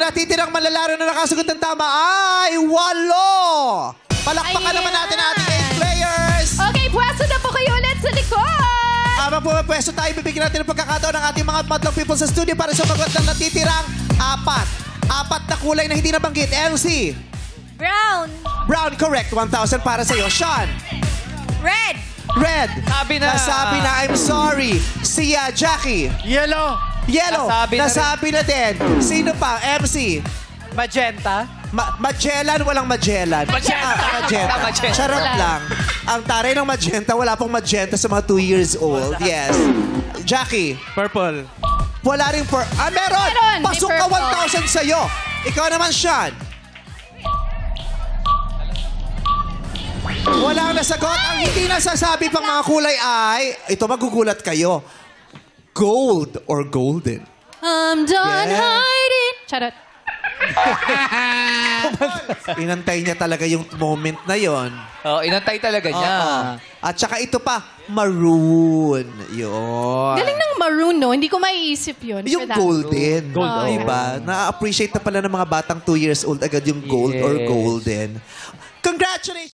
natitirang manlalaro na nakasagot ng tama ay 8. Palakpakan naman natin ang ating 8 players. Okay, pwesto na po kayo ulit sa likod. Habang pumapwesto tayo, bibigyan natin ng pagkakataon ng ating mga madlang people sa studio para sumagot ng natitirang 4 na kulay na hindi nabanggit. MC. Brown. Brown, correct. 1,000 para sa'yo. Sean. Red. Red. Sabi na. Nasabi na, I'm sorry. Si Jackie. Yellow. Yellow. Nasabi na din. Sino pa? MC. Magenta. Magellan, walang Magellan. Magenta. Magenta. Charot lang. Ang taray ng magenta, wala pong magenta sa mga 2 years old. Yes. Jackie. Purple. Wala rin meron! Meron, may Pasok ka purple. 1,000 sa'yo. Ikaw naman, Sean. Walang nasagot. Ang hindi nasasabi pang mga kulay ay, ito magugulat kayo, gold or golden. I'm done Yes. hiding. Charot. Inantay niya talaga yung moment na yon. Oh, inantay talaga niya. At saka ito pa, maroon. Yun. Galing ng maroon, no? Hindi ko maiisip yun. Yung for that. golden. Gold, Diba? Na-appreciate na pala ng mga batang 2 years old agad yung gold or Yes. golden. Congratulations!